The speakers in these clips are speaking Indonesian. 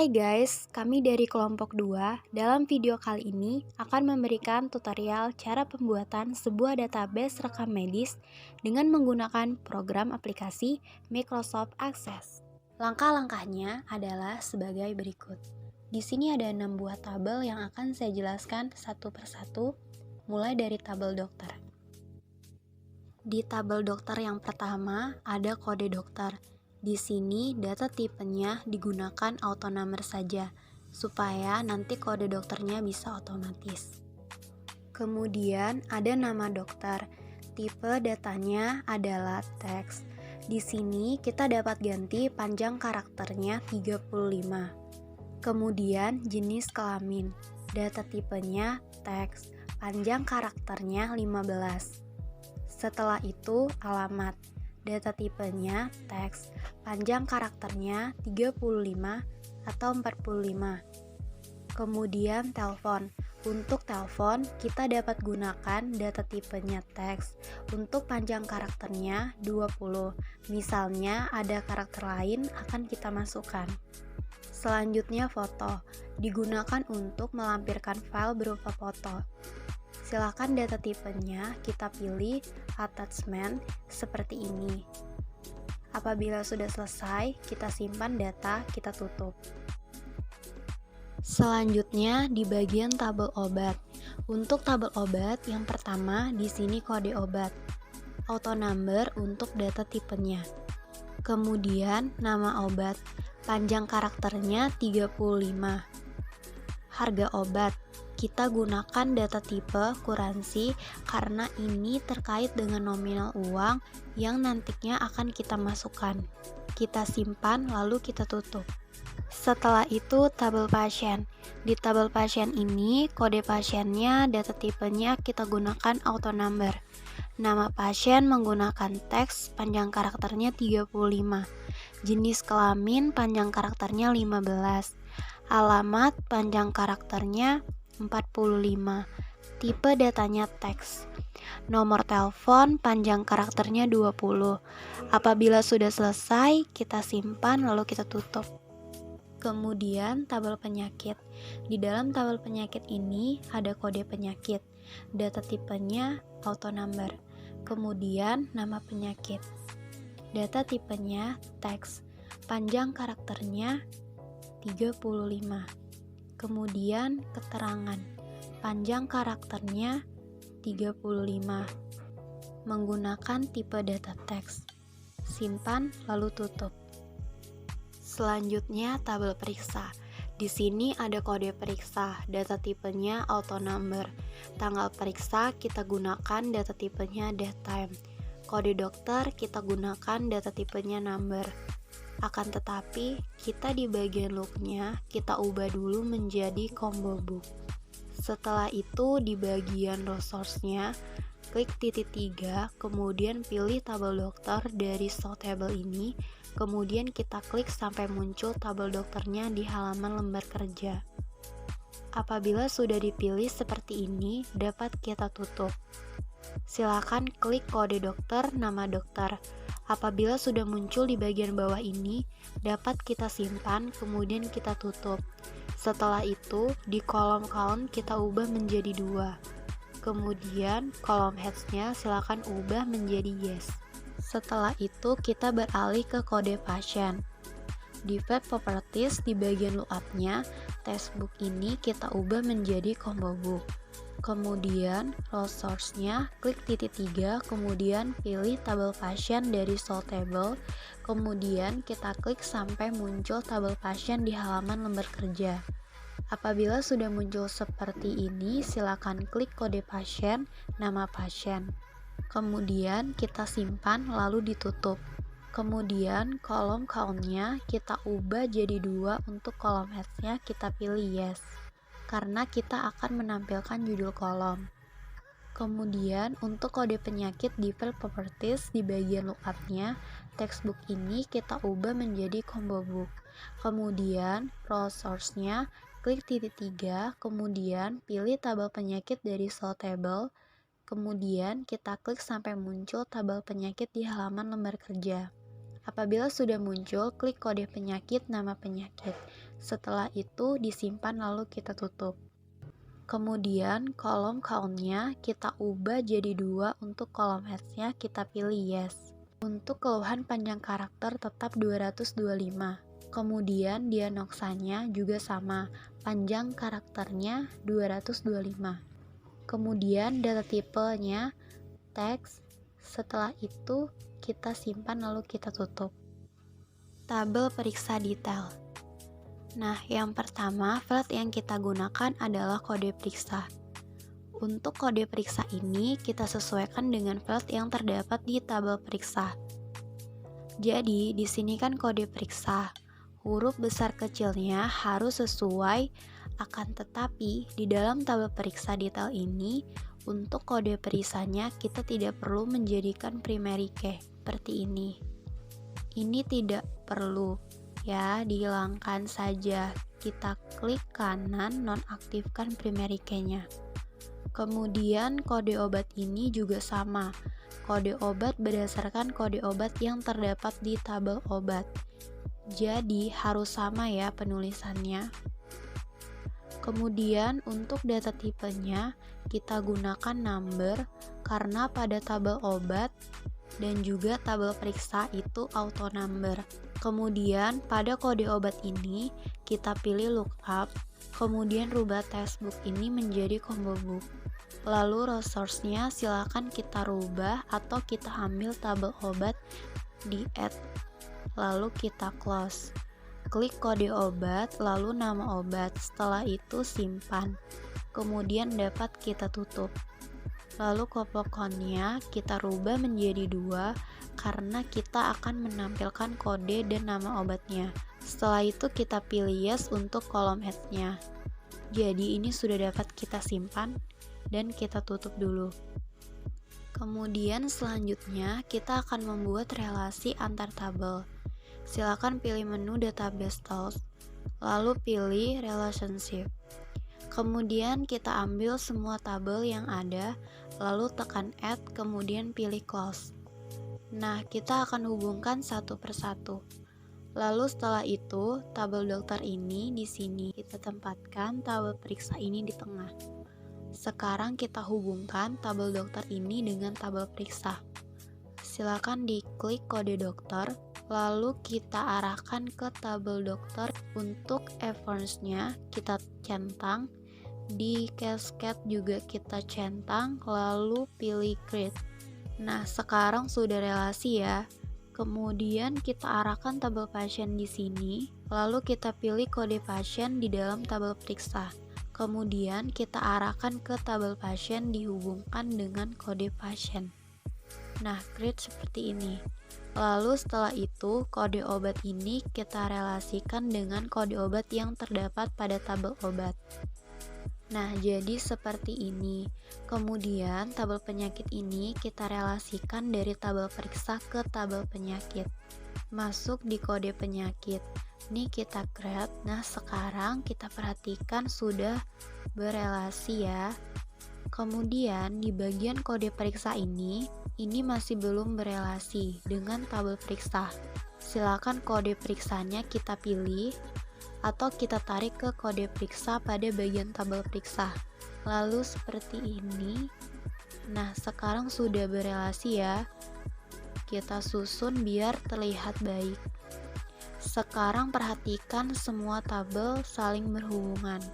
Hai guys, kami dari kelompok 2. Dalam video kali ini akan memberikan tutorial cara pembuatan sebuah database rekam medis dengan menggunakan program aplikasi Microsoft Access. Langkah-langkahnya adalah sebagai berikut. Di sini ada 6 buah tabel yang akan saya jelaskan satu persatu, mulai dari tabel dokter. Di tabel dokter yang pertama ada kode dokter. Di sini data tipenya digunakan auto number saja, supaya nanti kode dokternya bisa otomatis. Kemudian ada nama dokter. Tipe datanya adalah teks. Di sini kita dapat ganti panjang karakternya 35. Kemudian jenis kelamin. Data tipenya teks. Panjang karakternya 15. Setelah itu alamat. Data tipenya teks. Panjang karakternya 35 atau 45. Kemudian telepon. Untuk telepon, kita dapat gunakan data tipenya teks. Untuk panjang karakternya 20. Misalnya ada karakter lain akan kita masukkan. Selanjutnya foto. Digunakan untuk melampirkan file berupa foto. Silakan data tipenya kita pilih attachment seperti ini. Apabila sudah selesai, kita simpan data, kita tutup. Selanjutnya di bagian tabel obat. Untuk tabel obat yang pertama di sini kode obat. Auto number untuk data tipenya. Kemudian nama obat. Panjang karakternya 35. Harga obat. Kita gunakan data tipe kuransi karena ini terkait dengan nominal uang yang nantinya akan kita masukkan. Kita simpan lalu kita tutup. Setelah itu tabel pasien. Di tabel pasien ini kode pasiennya, data tipenya kita gunakan auto number. Nama pasien menggunakan teks, panjang karakternya 35. Jenis kelamin panjang karakternya 15. Alamat panjang karakternya 45. Tipe datanya teks. Nomor telepon panjang karakternya 20. Apabila sudah selesai, kita simpan lalu kita tutup. Kemudian tabel penyakit. Di dalam tabel penyakit ini ada kode penyakit. Data tipenya auto number. Kemudian nama penyakit. Data tipenya teks. Panjang karakternya 35. Kemudian keterangan. Panjang karakternya 35. Menggunakan tipe data teks. Simpan lalu tutup. Selanjutnya tabel periksa. Di sini ada kode periksa, data tipenya auto number. Tanggal periksa kita gunakan data tipenya date time. Kode dokter kita gunakan data tipenya number. Akan tetapi, kita di bagian looknya kita ubah dulu menjadi combo book. Setelah itu di bagian resource-nya, klik titik 3, kemudian pilih tabel dokter dari show table ini, kemudian kita klik sampai muncul tabel dokternya di halaman lembar kerja. Apabila sudah dipilih seperti ini, dapat kita tutup. Silakan klik kode dokter, nama dokter. Apabila sudah muncul di bagian bawah ini, dapat kita simpan, kemudian kita tutup. Setelah itu, di kolom count kita ubah menjadi 2. Kemudian, kolom heads-nya silakan ubah menjadi yes. Setelah itu, kita beralih ke kode pasien. Di web properties, di bagian lookup-nya, textbook ini kita ubah menjadi combo book. Kemudian resource-nya klik titik 3, kemudian pilih tabel pasien dari show table, kemudian kita klik sampai muncul tabel pasien di halaman lembar kerja. Apabila sudah muncul seperti ini, silakan klik kode pasien, nama pasien. Kemudian kita simpan lalu ditutup. Kemudian kolom count-nya kita ubah jadi 2, untuk kolom heads-nya kita pilih yes, karena kita akan menampilkan judul kolom. Kemudian untuk kode penyakit di file properties di bagian lookup-nya, textbook ini kita ubah menjadi combo book. Kemudian row source-nya klik titik 3, kemudian pilih tabel penyakit dari show table, kemudian kita klik sampai muncul tabel penyakit di halaman lembar kerja. Apabila sudah muncul, klik kode penyakit, nama penyakit. Setelah itu disimpan lalu kita tutup. Kemudian kolom count-nya kita ubah jadi 2, untuk kolom heads-nya kita pilih yes. Untuk keluhan panjang karakter tetap 225. Kemudian dianoksanya juga sama, panjang karakternya 225. Kemudian data tipenya teks. Setelah itu kita simpan lalu kita tutup. Tabel periksa detail. Nah, yang pertama field yang kita gunakan adalah kode periksa. Untuk kode periksa ini kita sesuaikan dengan field yang terdapat di tabel periksa. Jadi, di sini kan kode periksa. Huruf besar kecilnya harus sesuai, akan tetapi di dalam tabel periksa detail ini untuk kode periksanya kita tidak perlu menjadikan primary key seperti ini. Ini tidak perlu. Ya, dihilangkan saja. Kita klik kanan nonaktifkan primary key-nya. Kemudian kode obat ini juga sama. Kode obat berdasarkan kode obat yang terdapat di tabel obat. Jadi harus sama ya penulisannya. Kemudian untuk data tipenya kita gunakan number karena pada tabel obat dan juga tabel periksa itu auto number. Kemudian pada kode obat ini kita pilih lookup, kemudian rubah textbook ini menjadi combo book. Lalu resource-nya silakan kita rubah atau kita ambil tabel obat di add. Lalu kita close. Klik kode obat, lalu nama obat. Setelah itu simpan. Kemudian dapat kita tutup. Lalu count-nya kita rubah menjadi 2 karena kita akan menampilkan kode dan nama obatnya. Setelah itu kita pilih yes untuk kolom heads-nya. Jadi ini sudah dapat kita simpan dan kita tutup dulu. Kemudian selanjutnya kita akan membuat relasi antar tabel. Silakan pilih menu database tools, lalu pilih relationship. Kemudian kita ambil semua tabel yang ada, lalu tekan add, kemudian pilih close. Nah, kita akan hubungkan satu persatu. Lalu setelah itu, tabel dokter ini di sini kita tempatkan tabel periksa ini di tengah. Sekarang kita hubungkan tabel dokter ini dengan tabel periksa. Silakan diklik kode dokter, lalu kita arahkan ke tabel dokter. Untuk events-nya kita centang, di cascade juga kita centang, lalu pilih create. Nah, sekarang sudah relasi ya. Kemudian kita arahkan tabel pasien di sini, lalu kita pilih kode pasien di dalam tabel periksa. Kemudian kita arahkan ke tabel pasien dihubungkan dengan kode pasien. Nah, create seperti ini. Lalu setelah itu, kode obat ini kita relasikan dengan kode obat yang terdapat pada tabel obat. Nah, jadi seperti ini. Kemudian, tabel penyakit ini kita relasikan dari tabel periksa ke tabel penyakit. Masuk di kode penyakit. Ini kita create. Nah, sekarang kita perhatikan sudah berelasi ya. Kemudian, di bagian kode periksa ini masih belum berelasi dengan tabel periksa. Silakan kode periksanya kita pilih atau kita tarik ke kode periksa pada bagian tabel periksa. Lalu seperti ini. Nah, sekarang sudah berelasi ya. Kita susun biar terlihat baik. Sekarang perhatikan semua tabel saling berhubungan.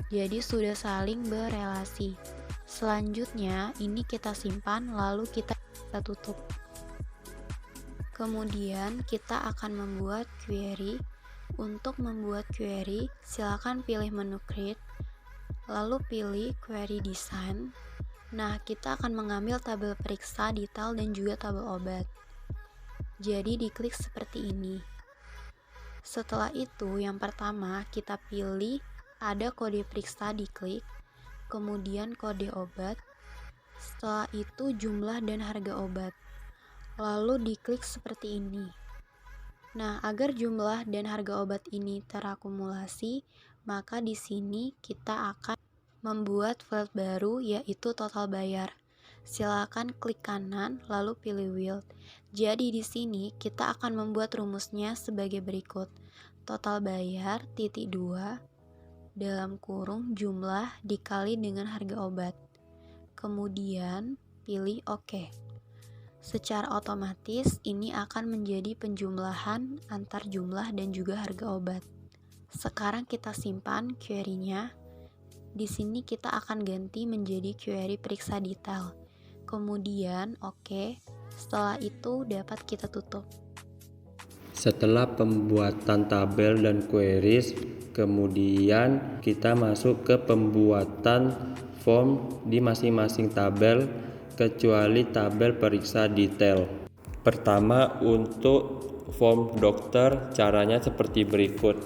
Jadi sudah saling berelasi. Selanjutnya ini kita simpan lalu kita tutup. Kemudian kita akan membuat query. Untuk membuat query, silakan pilih menu create, lalu pilih query design. Nah, kita akan mengambil tabel periksa, detail, dan juga tabel obat. Jadi diklik seperti ini. Setelah itu, yang pertama kita pilih ada kode periksa, diklik, kemudian kode obat. Setelah itu jumlah dan harga obat. Lalu diklik seperti ini. Nah, agar jumlah dan harga obat ini terakumulasi, maka di sini kita akan membuat field baru yaitu total bayar. Silakan klik kanan lalu pilih wild. Jadi di sini kita akan membuat rumusnya sebagai berikut. Total bayar titik 2 dalam kurung jumlah dikali dengan harga obat. Kemudian pilih OK. Secara otomatis ini akan menjadi penjumlahan antar jumlah dan juga harga obat. Sekarang kita simpan query-nya. Di sini kita akan ganti menjadi query periksa detail. Kemudian OK. Setelah itu dapat kita tutup. Setelah pembuatan tabel dan queries, kemudian kita masuk ke pembuatan form di masing-masing tabel kecuali tabel periksa detail. Pertama, untuk form dokter caranya seperti berikut.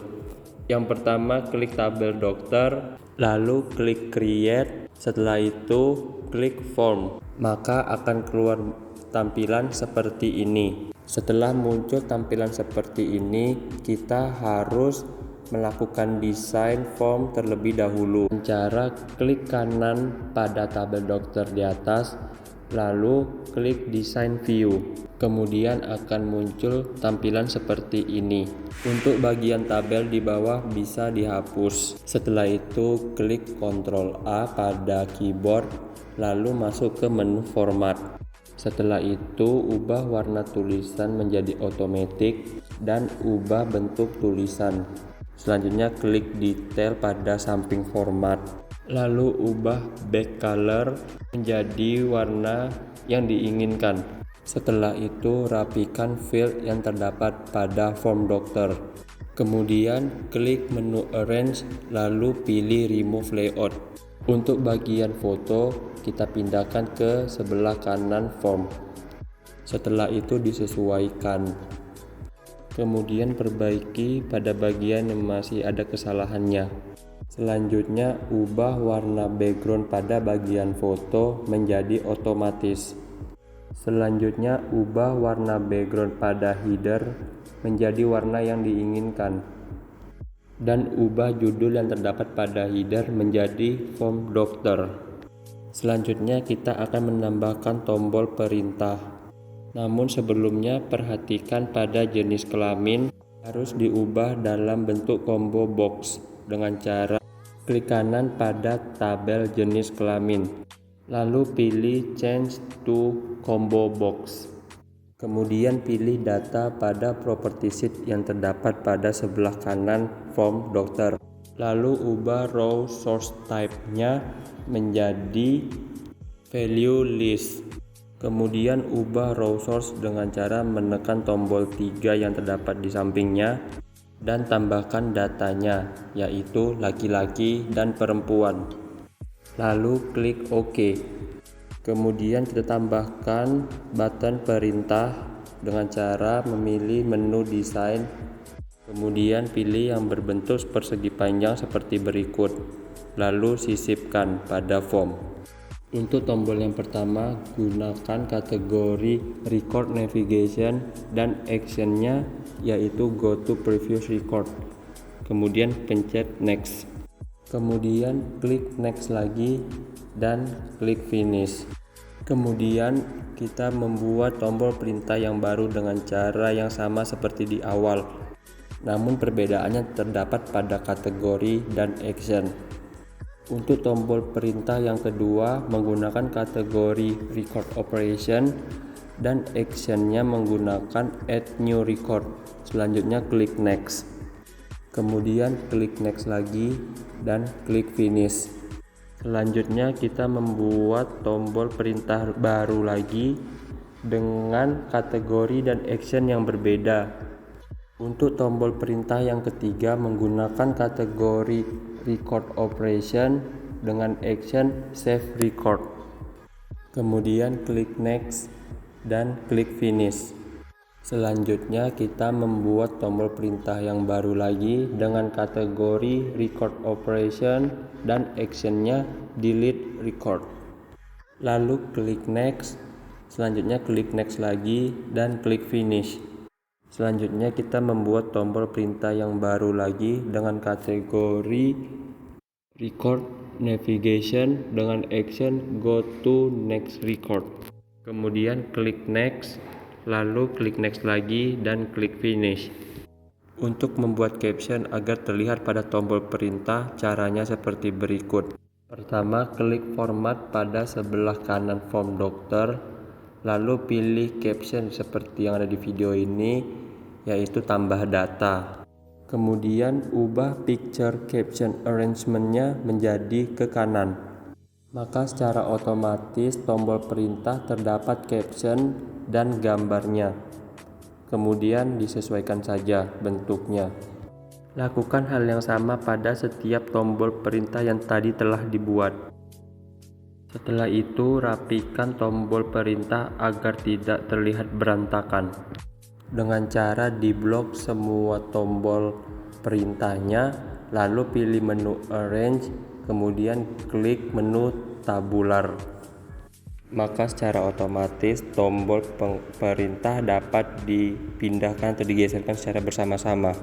Yang pertama, klik tabel dokter, lalu klik create, setelah itu klik form, maka akan keluar tampilan seperti ini. Setelah muncul tampilan seperti ini, kita harus melakukan desain form terlebih dahulu. Cara klik kanan pada tabel dokter di atas, lalu klik desain view. Kemudian akan muncul tampilan seperti ini. Untuk bagian tabel di bawah bisa dihapus. Setelah itu klik Ctrl A pada keyboard, lalu masuk ke menu format. Setelah itu ubah warna tulisan menjadi otomatis dan ubah bentuk tulisan. Selanjutnya klik detail pada samping format. Lalu ubah back color menjadi warna yang diinginkan. Setelah itu rapikan field yang terdapat pada form dokter. Kemudian klik menu arrange lalu pilih remove layout. Untuk bagian foto kita pindahkan ke sebelah kanan form. Setelah itu disesuaikan. Kemudian perbaiki pada bagian yang masih ada kesalahannya. Selanjutnya ubah warna background pada bagian foto menjadi otomatis. Selanjutnya ubah warna background pada header menjadi warna yang diinginkan. Dan ubah judul yang terdapat pada header menjadi form dokter. Selanjutnya kita akan menambahkan tombol perintah. Namun sebelumnya perhatikan pada jenis kelamin harus diubah dalam bentuk combo box dengan cara klik kanan pada tabel jenis kelamin. Lalu pilih change to combo box. Kemudian pilih data pada property sheet yang terdapat pada sebelah kanan form dokter. Lalu ubah row source type-nya menjadi value list. Kemudian ubah row source dengan cara menekan tombol 3 yang terdapat di sampingnya dan tambahkan datanya, yaitu laki-laki dan perempuan. Lalu klik OK. Kemudian kita tambahkan button perintah dengan cara memilih menu desain. Kemudian pilih yang berbentuk persegi panjang seperti berikut. Lalu sisipkan pada form. Untuk tombol yang pertama, gunakan kategori record navigation dan actionnya yaitu go to previous record. Kemudian pencet next. Kemudian klik next lagi dan klik finish. Kemudian kita membuat tombol perintah yang baru dengan cara yang sama seperti di awal, namun perbedaannya terdapat pada kategori dan action. Untuk tombol perintah yang kedua menggunakan kategori record operation dan actionnya menggunakan add new record. Selanjutnya klik next. Kemudian klik next lagi dan klik finish. Selanjutnya kita membuat tombol perintah baru lagi dengan kategori dan action yang berbeda. Untuk tombol perintah yang ketiga menggunakan kategori record operation dengan action save record. Kemudian klik next dan klik finish. Selanjutnya kita membuat tombol perintah yang baru lagi dengan kategori record operation dan actionnya delete record. Lalu klik next, selanjutnya klik next lagi dan klik finish. Selanjutnya kita membuat tombol perintah yang baru lagi dengan kategori record navigation dengan action go to next record. Kemudian klik next, lalu klik next lagi dan klik finish. Untuk membuat caption agar terlihat pada tombol perintah, caranya seperti berikut. Pertama, klik format pada sebelah kanan form dokter, lalu pilih caption seperti yang ada di video ini, yaitu tambah data. Kemudian ubah picture caption arrangement-nya menjadi ke kanan. Maka secara otomatis tombol perintah terdapat caption dan gambarnya. Kemudian disesuaikan saja bentuknya. Lakukan hal yang sama pada setiap tombol perintah yang tadi telah dibuat. Setelah itu, rapikan tombol perintah agar tidak terlihat berantakan. Dengan cara diblok semua tombol perintahnya, lalu pilih menu Arrange, kemudian klik menu Tabular. Maka secara otomatis tombol perintah dapat dipindahkan atau digeserkan secara bersama-sama.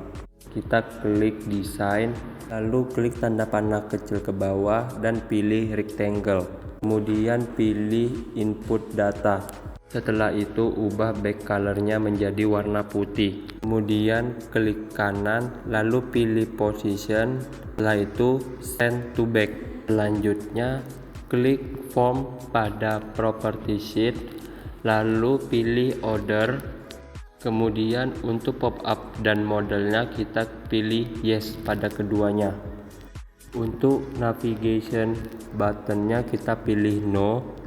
Kita klik desain, lalu klik tanda panah kecil ke bawah dan pilih rectangle. Kemudian pilih input data. Setelah itu ubah back color-nya menjadi warna putih. Kemudian klik kanan, lalu pilih position. Setelah itu send to back. Selanjutnya klik form pada property sheet, lalu pilih order. Kemudian untuk pop-up dan modelnya kita pilih yes pada keduanya. Untuk navigation buttonnya kita pilih no.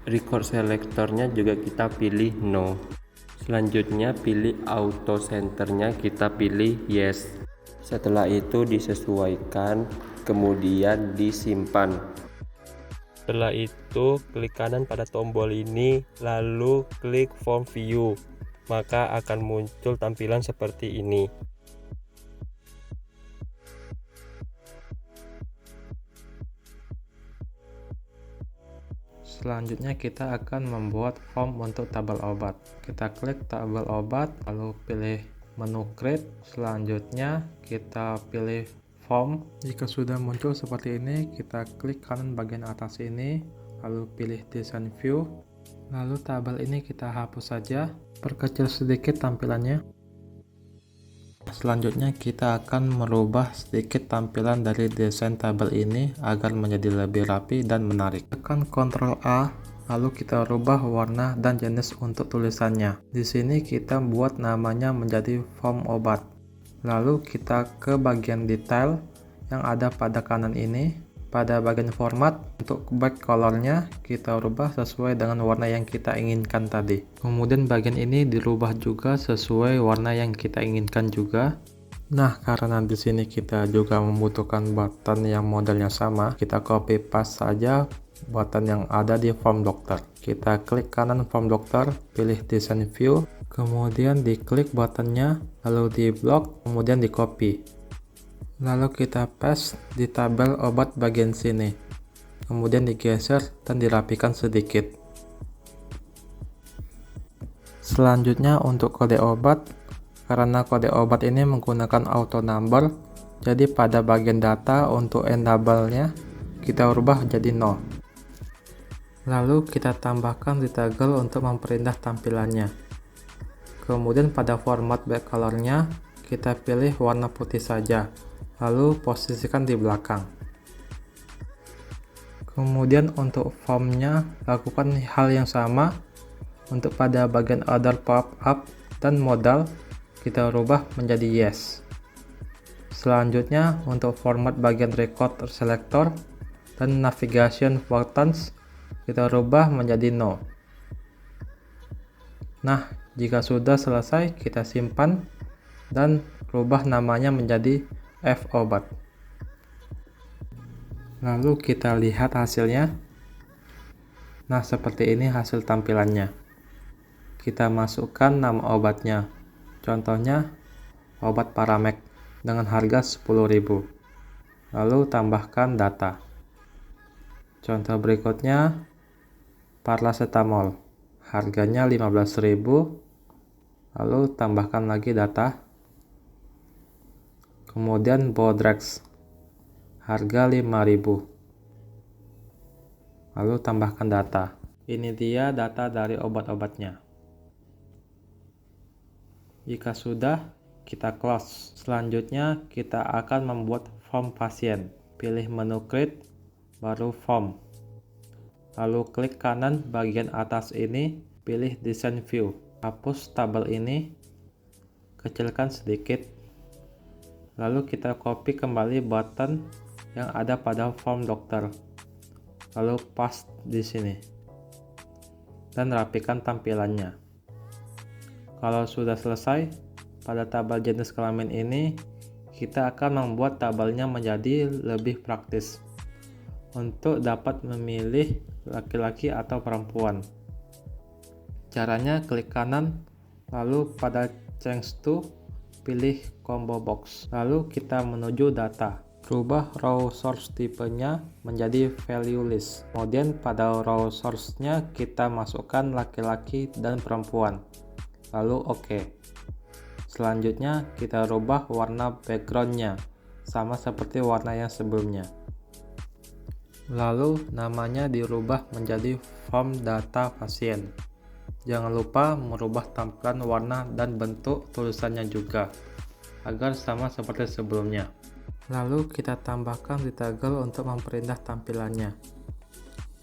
Record selectornya juga kita pilih no. Selanjutnya pilih auto centernya kita pilih yes. Setelah itu disesuaikan, kemudian disimpan. Setelah itu klik kanan pada tombol ini, lalu klik form view, maka akan muncul tampilan seperti ini. Selanjutnya kita akan membuat form untuk tabel obat. Kita klik tabel obat, lalu pilih menu create. Selanjutnya kita pilih form. Jika sudah muncul seperti ini, kita klik kanan bagian atas ini, lalu pilih design view. Lalu tabel ini kita hapus saja, perkecil sedikit tampilannya. Selanjutnya kita akan merubah sedikit tampilan dari desain tabel ini agar menjadi lebih rapi dan menarik. Tekan Ctrl A, lalu kita rubah warna dan jenis untuk tulisannya. Di sini kita buat namanya menjadi form obat. Lalu kita ke bagian detail yang ada pada kanan ini. Pada bagian format, untuk back colornya kita rubah sesuai dengan warna yang kita inginkan tadi. Kemudian bagian ini dirubah juga sesuai warna yang kita inginkan juga. Nah, karena di sini kita juga membutuhkan button yang modelnya sama, kita copy paste saja button yang ada di form dokter. Kita klik kanan form dokter, pilih design view, kemudian diklik buttonnya, lalu di blok, kemudian di copy. Lalu kita paste di tabel obat bagian sini, kemudian digeser dan dirapikan sedikit. Selanjutnya untuk kode obat, karena kode obat ini menggunakan auto number, jadi pada bagian data untuk enable-nya kita ubah jadi 0. Lalu kita tambahkan retoggle untuk memperindah tampilannya. Kemudian pada format back color-nya kita pilih warna putih saja, lalu posisikan di belakang. Kemudian untuk formnya lakukan hal yang sama. Untuk pada bagian order pop-up dan modal kita rubah menjadi yes. Selanjutnya untuk format bagian record selector dan navigation buttons kita rubah menjadi no. Nah, jika sudah selesai kita simpan dan rubah namanya menjadi F obat. Lalu kita lihat hasilnya. Nah, seperti ini hasil tampilannya. Kita masukkan nama obatnya. Contohnya obat Paramek dengan harga 10.000. Lalu tambahkan data. Contoh berikutnya paracetamol. Harganya 15.000. Lalu tambahkan lagi data. Kemudian Bodrex harga 5.000. Lalu tambahkan data. Ini dia data dari obat-obatnya. Jika sudah, kita close. Selanjutnya kita akan membuat form pasien. Pilih menu create, baru form. Lalu klik kanan bagian atas ini, pilih design view. Hapus tabel ini, kecilkan sedikit. Lalu kita copy kembali button yang ada pada form dokter. Lalu paste di sini. Dan rapikan tampilannya. Kalau sudah selesai, pada tabel jenis kelamin ini, kita akan membuat tabelnya menjadi lebih praktis untuk dapat memilih laki-laki atau perempuan. Caranya klik kanan, lalu pada change to, pilih combo box. Lalu kita menuju data. Rubah row source tipenya menjadi value list. Kemudian pada row source-nya kita masukkan laki-laki dan perempuan. Lalu OK. Selanjutnya kita rubah warna background-nya sama seperti warna yang sebelumnya. Lalu namanya dirubah menjadi form data pasien. Jangan lupa merubah tampilan warna dan bentuk tulisannya juga agar sama seperti sebelumnya. Lalu kita tambahkan retoggle untuk memperindah tampilannya.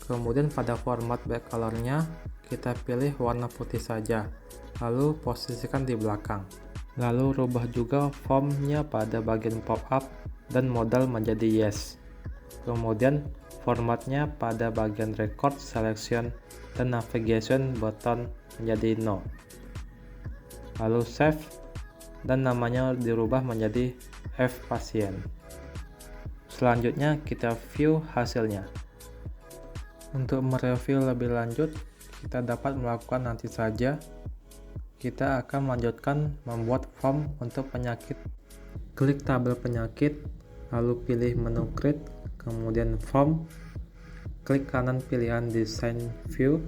Kemudian pada format back color-nya kita pilih warna putih saja, lalu posisikan di belakang. Lalu rubah juga formnya pada bagian pop-up dan modal menjadi yes. Kemudian formatnya pada bagian record, selection, dan navigation button menjadi no. Lalu save dan namanya dirubah menjadi F pasien. Selanjutnya kita view hasilnya. Untuk mereview lebih lanjut, kita dapat melakukan nanti saja. Kita akan melanjutkan membuat form untuk penyakit. Klik tabel penyakit, lalu pilih menu create, kemudian form. Klik kanan pilihan design view.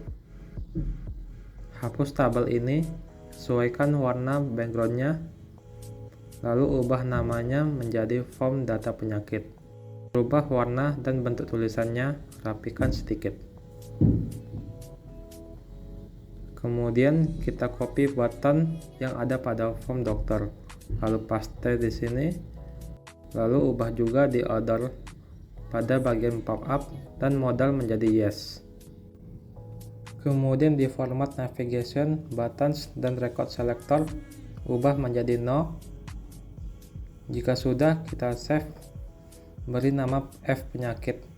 Hapus tabel ini, sesuaikan warna backgroundnya, lalu ubah namanya menjadi form data penyakit. Rubah warna dan bentuk tulisannya, rapikan sedikit. Kemudian kita copy button yang ada pada form dokter, lalu paste di sini, lalu ubah juga di order pada bagian pop-up dan modal menjadi yes. Kemudian di format navigation, buttons, dan record selector, ubah menjadi no. Jika sudah, kita save, beri nama F penyakit,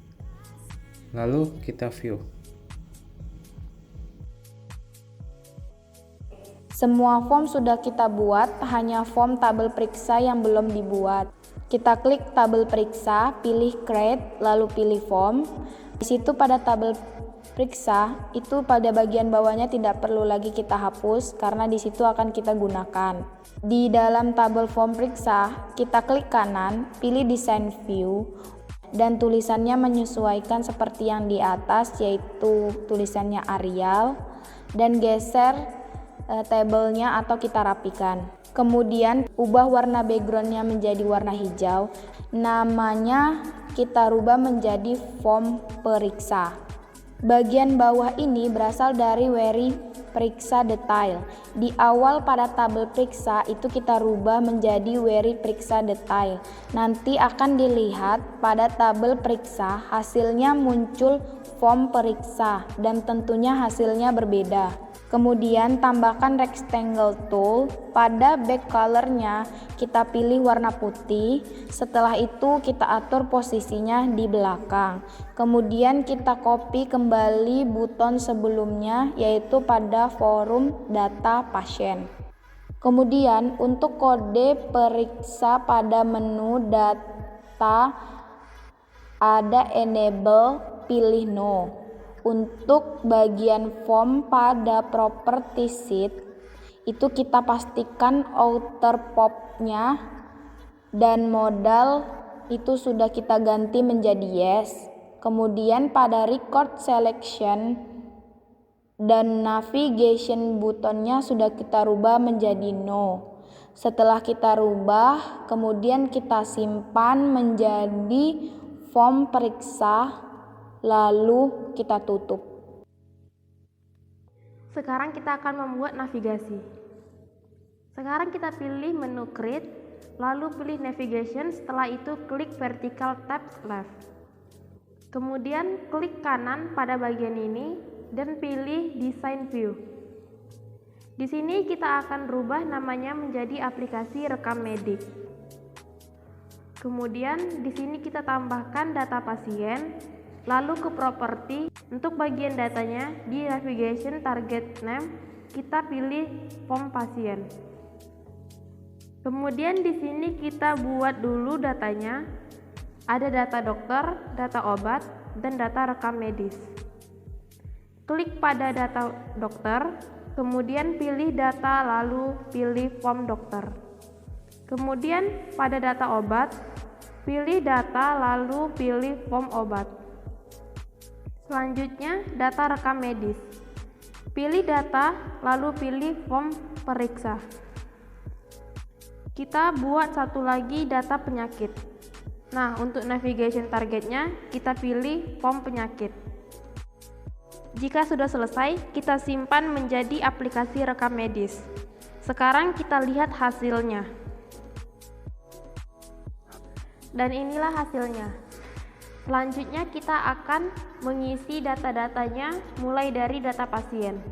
lalu kita view. Semua form sudah kita buat, hanya form tabel periksa yang belum dibuat. Kita klik tabel periksa, pilih create, lalu pilih form. Di situ pada tabel periksa, itu pada bagian bawahnya tidak perlu lagi kita hapus karena di situ akan kita gunakan. Di dalam tabel form periksa, kita klik kanan, pilih design view, dan tulisannya menyesuaikan seperti yang di atas, yaitu tulisannya Arial, dan geser tabelnya atau kita rapikan. Kemudian ubah warna backgroundnya menjadi warna hijau. Namanya kita rubah menjadi form periksa. Bagian bawah ini berasal dari query periksa detail. Di awal pada tabel periksa itu kita rubah menjadi query periksa detail. Nanti akan dilihat pada tabel periksa hasilnya muncul form periksa dan tentunya hasilnya berbeda. Kemudian tambahkan rectangle tool, pada back color-nya kita pilih warna putih, setelah itu kita atur posisinya di belakang. Kemudian kita copy kembali button sebelumnya yaitu pada forum data pasien. Kemudian untuk kode periksa pada menu data ada enable, pilih no. Untuk bagian form pada property sheet itu kita pastikan outer pop-nya dan modal itu sudah kita ganti menjadi yes. Kemudian pada record selection dan navigation buttonnya sudah kita rubah menjadi no. Setelah kita rubah, kemudian kita simpan menjadi form periksa, lalu kita tutup. Sekarang kita akan membuat navigasi. Sekarang kita pilih menu Create, lalu pilih Navigation, setelah itu klik Vertical tab left. Kemudian klik kanan pada bagian ini dan pilih Design View. Di sini kita akan rubah namanya menjadi aplikasi rekam medik. Kemudian di sini kita tambahkan data pasien, lalu ke properti. Untuk bagian datanya di navigation target name kita pilih form pasien. Kemudian di sini kita buat dulu datanya. Ada data dokter, data obat, dan data rekam medis. Klik pada data dokter, kemudian pilih data lalu pilih form dokter. Kemudian pada data obat, pilih data lalu pilih form obat. Selanjutnya data rekam medis. Pilih data lalu pilih form periksa. Kita buat satu lagi data penyakit. Nah, untuk navigation targetnya kita pilih form penyakit. Jika sudah selesai, kita simpan menjadi aplikasi rekam medis. Sekarang kita lihat hasilnya. Dan inilah hasilnya. Selanjutnya kita akan mengisi data-datanya mulai dari data pasien.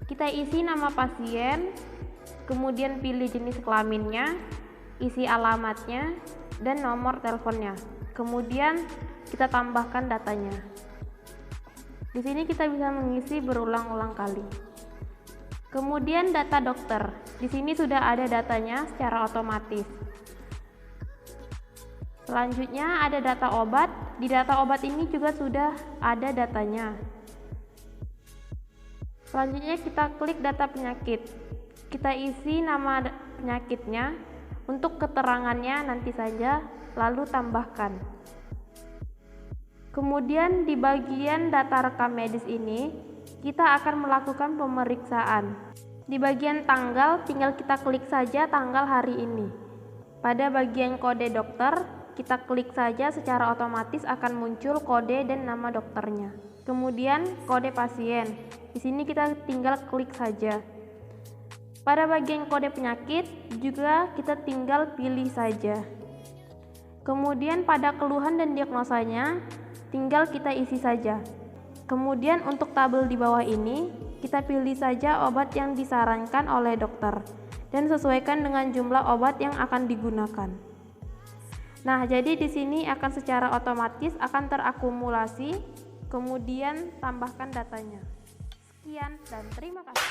Kita isi nama pasien, kemudian pilih jenis kelaminnya, isi alamatnya, dan nomor teleponnya. Kemudian kita tambahkan datanya. Di sini kita bisa mengisi berulang-ulang kali. Kemudian data dokter. Di sini sudah ada datanya secara otomatis. Selanjutnya ada data obat. Di data obat ini juga sudah ada datanya. Selanjutnya kita klik data penyakit. Kita isi nama penyakitnya. Untuk keterangannya nanti saja, lalu tambahkan. Kemudian di bagian data rekam medis ini, kita akan melakukan pemeriksaan. Di bagian tanggal, tinggal kita klik saja tanggal hari ini. Pada bagian kode dokter, kita klik saja, secara otomatis akan muncul kode dan nama dokternya. Kemudian kode pasien. Di sini kita tinggal klik saja. Pada bagian kode penyakit juga kita tinggal pilih saja. Kemudian pada keluhan dan diagnosanya tinggal kita isi saja. Kemudian untuk tabel di bawah ini kita pilih saja obat yang disarankan oleh dokter dan sesuaikan dengan jumlah obat yang akan digunakan. Nah, jadi di sini akan secara otomatis akan terakumulasi, kemudian tambahkan datanya. Sekian dan terima kasih.